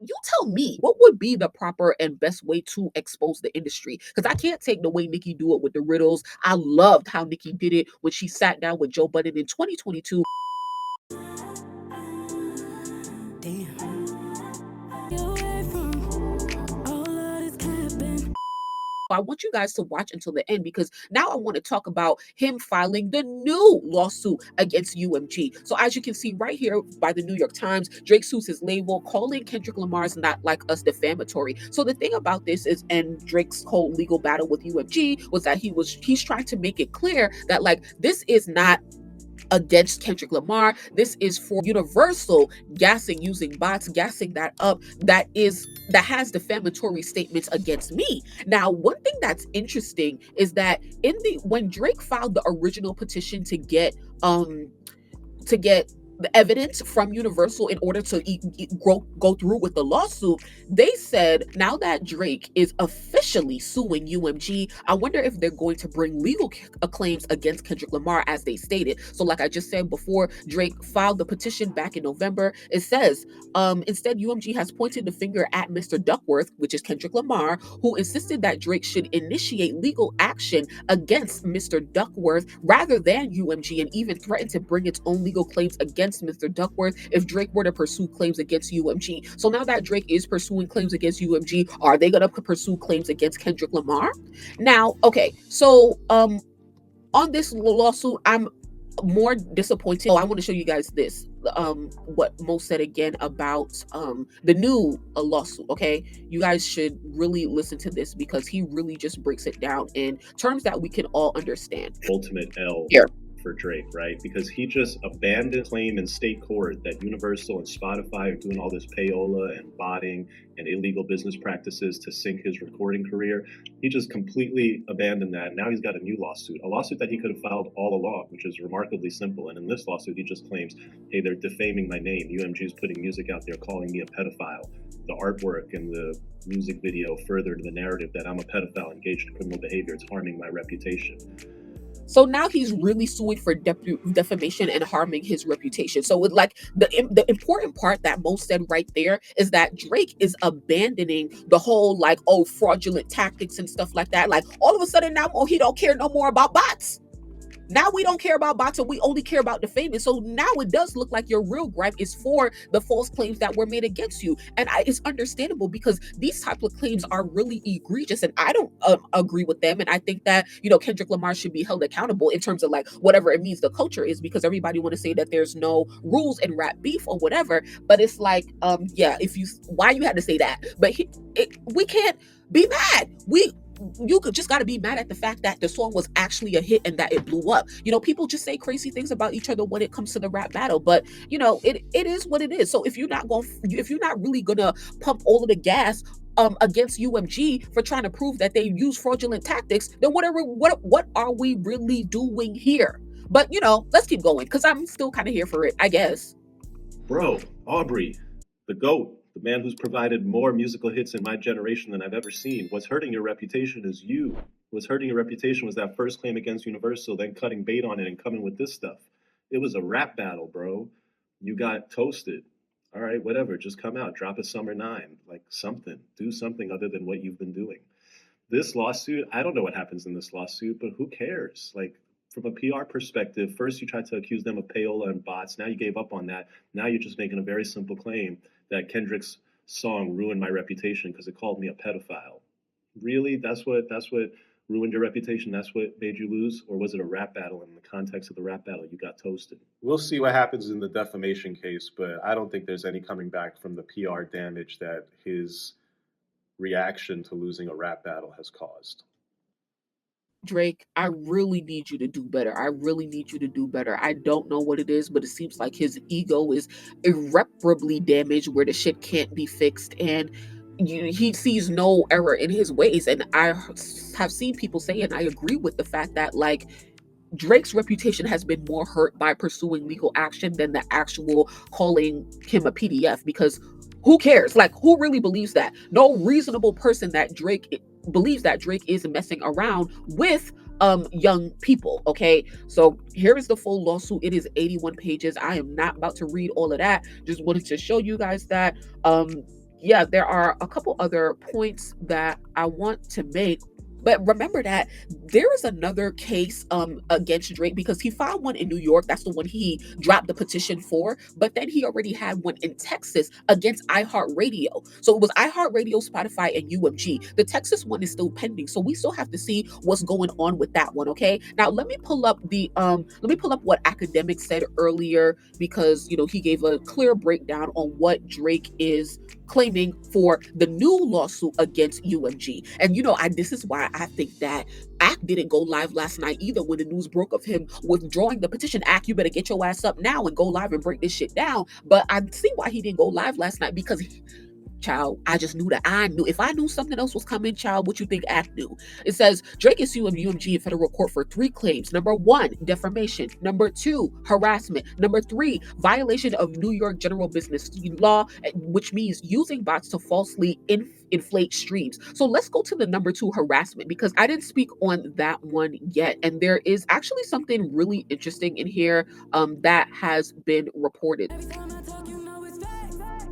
you tell me what would be the proper and best way to expose the industry, because I can't take the way Nikki do it with the riddles. I loved how Nikki did it when she sat down with Joe Budden in 2022. I want you guys to watch until the end, because now I want to talk about him filing the new lawsuit against UMG. So as you can see right here by the New York Times, Drake sues his label, calling Kendrick Lamar's Not Like Us defamatory. So the thing about this is, and Drake's whole legal battle with UMG was that he's trying to make it clear that like this is not against Kendrick Lamar. This is for Universal gassing, using bots, gassing that up, that has defamatory statements against me. Now, one thing that's interesting is that when Drake filed the original petition to get the evidence from Universal in order to go through with the lawsuit, they said now that Drake is officially suing UMG, I wonder if they're going to bring legal claims against Kendrick Lamar as they stated. So like I just said before, Drake filed the petition back in November. It says, instead, UMG has pointed the finger at Mr. Duckworth, which is Kendrick Lamar, who insisted that Drake should initiate legal action against Mr. Duckworth rather than UMG, and even threatened to bring its own legal claims against Mr. Duckworth if Drake were to pursue claims against UMG. So now that Drake is pursuing claims against UMG, are they going to pursue claims against Kendrick Lamar? Now, okay, so on this lawsuit, I'm more disappointed. Oh, I want to show you guys this. What Mo said again about the new lawsuit. Okay, you guys should really listen to this, because he really just breaks it down in terms that we can all understand. Ultimate L Here for Drake, right? Because he just abandoned claim in state court that Universal and Spotify are doing all this payola and botting and illegal business practices to sink his recording career. He just completely abandoned that. Now he's got a new lawsuit, a lawsuit that he could have filed all along, which is remarkably simple. And in this lawsuit, he just claims, hey, they're defaming my name. UMG is putting music out there calling me a pedophile. The artwork and the music video furthered the narrative that I'm a pedophile engaged in criminal behavior. It's harming my reputation. So now he's really suing for defamation and harming his reputation. So with like the important part that Mo said right there is that Drake is abandoning the whole like, oh, fraudulent tactics and stuff like that. Like all of a sudden now, oh, he don't care no more about bots. Now we don't care about bots and we only care about defaming. So now it does look like your real gripe is for the false claims that were made against you. And it's understandable, because these type of claims are really egregious, and I don't agree with them. And I think that, Kendrick Lamar should be held accountable in terms of like whatever it means the culture is, because everybody want to say that there's no rules in rap beef or whatever. But it's like, yeah, why you had to say that? But we can't be mad. You just got to be mad at the fact that the song was actually a hit and that it blew up. People just say crazy things about each other when it comes to the rap battle, but it is what it is. So if you're not really gonna pump all of the gas against UMG for trying to prove that they use fraudulent tactics, then what are we really doing here? But let's keep going, because I'm still kind of here for it, I guess. Bro, Aubrey, the GOAT, the man who's provided more musical hits in my generation than I've ever seen. What's hurting your reputation is you. What's hurting your reputation was that first claim against Universal, then cutting bait on it and coming with this stuff. It was a rap battle, bro. You got toasted. All right, whatever. Just come out, drop a Summer 9, like something. Do something other than what you've been doing. This lawsuit, I don't know what happens in this lawsuit, but who cares? Like, from a PR perspective, first you tried to accuse them of payola and bots. Now you gave up on that. Now you're just making a very simple claim that Kendrick's song ruined my reputation because it called me a pedophile. Really? That's what ruined your reputation? That's what made you lose? Or was it a rap battle? In the context of the rap battle, you got toasted. We'll see what happens in the defamation case, but I don't think there's any coming back from the PR damage that his reaction to losing a rap battle has caused. Drake, I really need you to do better. I really need you to do better. I don't know what it is, but it seems like his ego is irreparably damaged where the shit can't be fixed. And he sees no error in his ways. And I have seen people say, and I agree with the fact that like Drake's reputation has been more hurt by pursuing legal action than the actual calling him a PDF, because who cares? Like, who really believes that? No reasonable person that Drake believes that Drake is messing around with young people. Okay, so here is the full lawsuit. It is 81 pages. I am not about to read all of that. Just wanted to show you guys that yeah, there are a couple other points that I want to make. But remember that there is another case against Drake because he filed one in New York. That's the one he dropped the petition for. But then he already had one in Texas against iHeartRadio. So it was iHeartRadio, Spotify, and UMG. The Texas one is still pending. So we still have to see what's going on with that one. Okay. Now let me pull up what academics said earlier because he gave a clear breakdown on what Drake is claiming for the new lawsuit against UMG. And this is why I think that Act didn't go live last night either when the news broke of him withdrawing the petition. Act, you better get your ass up now and go live and break this shit down. But I see why he didn't go live last night because child, I just knew that I knew. If I knew something else was coming, child, what you think Act knew? It says Drake is suing UMG in federal court for 3 claims. Number 1, defamation. Number 2, harassment. Number 3, violation of New York general business law, which means using bots to falsely inflate streams. So let's go to the number 2, harassment, because I didn't speak on that one yet. And there is actually something really interesting in here that has been reported.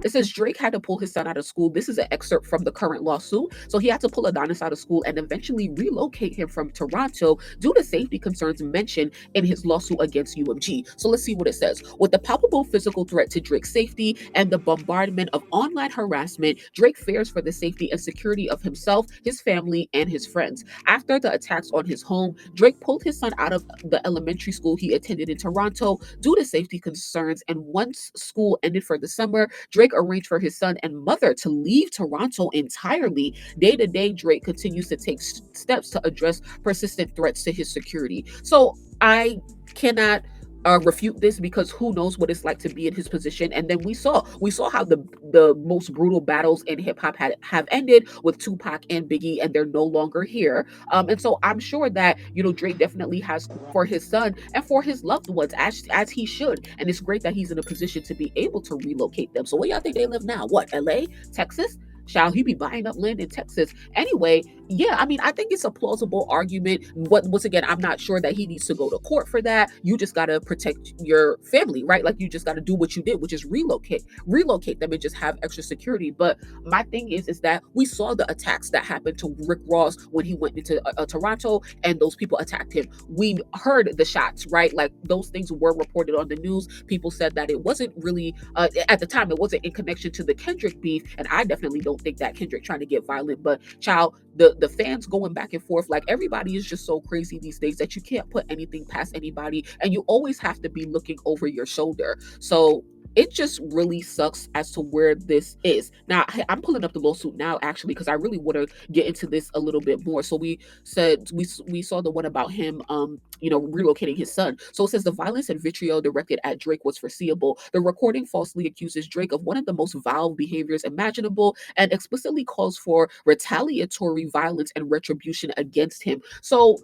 It says Drake had to pull his son out of school. This is an excerpt from the current lawsuit. So he had to pull Adonis out of school and eventually relocate him from Toronto due to safety concerns mentioned in his lawsuit against UMG. So let's see what it says. With the palpable physical threat to Drake's safety and the bombardment of online harassment, Drake fears for the safety and security of himself, his family, and his friends. After the attacks on his home, Drake pulled his son out of the elementary school he attended in Toronto due to safety concerns. And once school ended for the summer, Drake arranged for his son and mother to leave Toronto entirely. Day to day, Drake continues to take steps to address persistent threats to his security. So I cannot refute this because who knows what it's like to be in his position. And then we saw how the most brutal battles in hip hop have ended with Tupac and Biggie, and they're no longer here. And so I'm sure that Drake definitely has for his son and for his loved ones, as he should. And it's great that he's in a position to be able to relocate them. So where y'all think they live now? What, LA, Texas? Shall he be buying up land in Texas? Anyway, yeah, I mean, I think it's a plausible argument. Once again, I'm not sure that he needs to go to court for that. You just got to protect your family, right? Like you just got to do what you did, which is relocate them and just have extra security. But my thing is that we saw the attacks that happened to Rick Ross when he went into Toronto and those people attacked him. We heard the shots, right? Like those things were reported on the news. People said that it wasn't really, at the time, it wasn't in connection to the Kendrick beef. And I definitely don't think that Kendrick trying to get violent, but child, the fans going back and forth, like everybody is just so crazy these days that you can't put anything past anybody, and you always have to be looking over your shoulder. So it just really sucks as to where this is. Now, I'm pulling up the lawsuit now, actually, because I really want to get into this a little bit more. So we saw the one about him, relocating his son. So it says the violence and vitriol directed at Drake was foreseeable. The recording falsely accuses Drake of one of the most vile behaviors imaginable and explicitly calls for retaliatory violence and retribution against him. So,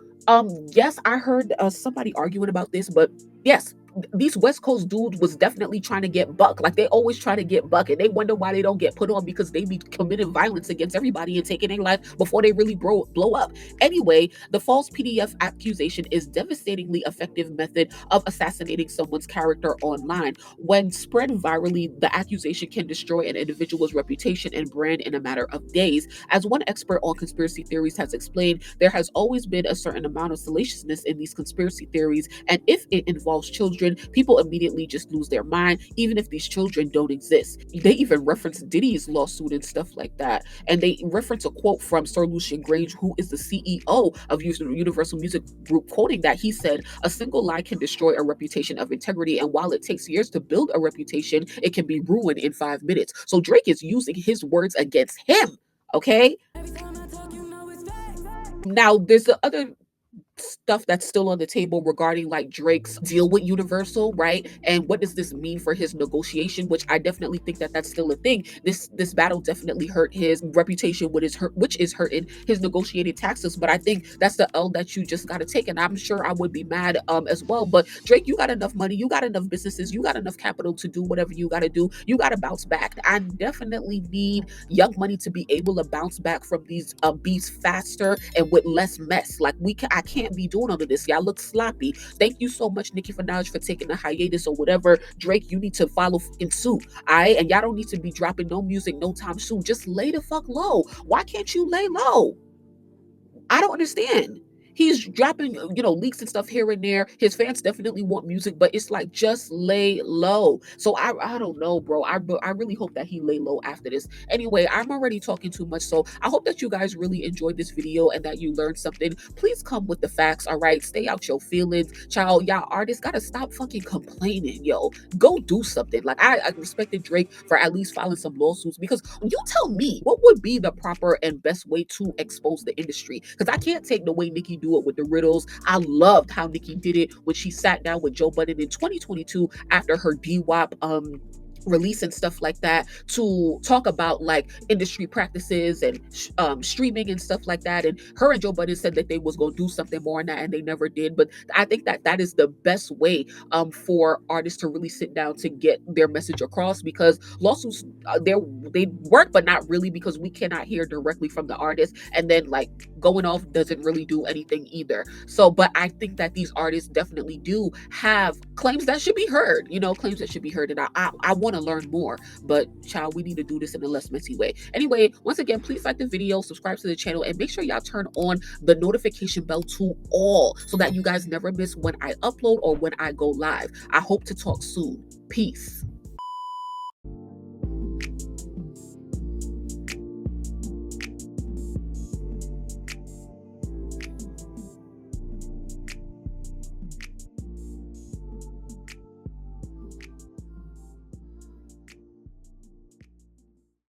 yes, I heard somebody arguing about this, but yes, these West Coast dudes was definitely trying to get buck. Like they always try to get buck, and they wonder why they don't get put on because they be committing violence against everybody and taking their life before they really blow up. Anyway, the false PDF accusation is devastatingly effective method of assassinating someone's character online. When spread virally, the accusation can destroy an individual's reputation and brand in a matter of days. As one expert on conspiracy theories has explained, there has always been a certain amount of salaciousness in these conspiracy theories, and if it involves children, people immediately just lose their mind, even if these children don't exist. They even reference Diddy's lawsuit and stuff like that. And they reference a quote from Sir Lucian Grange, who is the CEO of Universal Music Group, quoting that he said, "A single lie can destroy a reputation of integrity, and while it takes years to build a reputation, it can be ruined in 5 minutes." So Drake is using his words against him, okay? Now, there's the other stuff that's still on the table regarding like Drake's deal with Universal, right? And what does this mean for his negotiation? Which I definitely think that that's still a thing. This battle definitely hurt his reputation, which is hurting his negotiated taxes. But I think that's the L that you just got to take, and I'm sure I would be mad as well. But Drake, you got enough money, you got enough businesses, you got enough capital to do whatever you got to do. You got to bounce back. I definitely need Young Money to be able to bounce back from these beats faster and with less mess. Like I can't can't be doing all of this. Y'all look sloppy. Thank you so much, Nicki Minaj, for taking a hiatus or whatever. Drake, you need to follow fucking suit. Alright, and y'all don't need to be dropping no music no time soon. Just lay the fuck low. Why can't you lay low? I don't understand. He's dropping, leaks and stuff here and there. His fans definitely want music, but it's like just lay low. So I don't know, bro. I really hope that he lay low after this. Anyway, I'm already talking too much, so I hope that you guys really enjoyed this video and that you learned something. Please come with the facts, all right? Stay out your feelings, child. Y'all artists gotta stop fucking complaining, yo. Go do something. Like I respected Drake for at least filing some lawsuits, because you tell me what would be the proper and best way to expose the industry, because I can't take the way Nicki do it with the riddles. I loved how Nicki did it when she sat down with Joe Budden in 2022 after her DWAP release and stuff like that, to talk about like industry practices and streaming and stuff like that. And her and Joe Budden said that they was going to do something more on that, and they never did. But I think that that is the best way for artists to really sit down to get their message across, because lawsuits they work, but not really, because we cannot hear directly from the artist, and then like going off doesn't really do anything either. So but I think that these artists definitely do have claims that should be heard, claims that should be heard. And I want to learn more, but child, we need to do this in a less messy way. Anyway, once again, please like the video, subscribe to the channel, and make sure y'all turn on the notification bell to all, so that you guys never miss when I upload or when I go live. I hope to talk soon. Peace.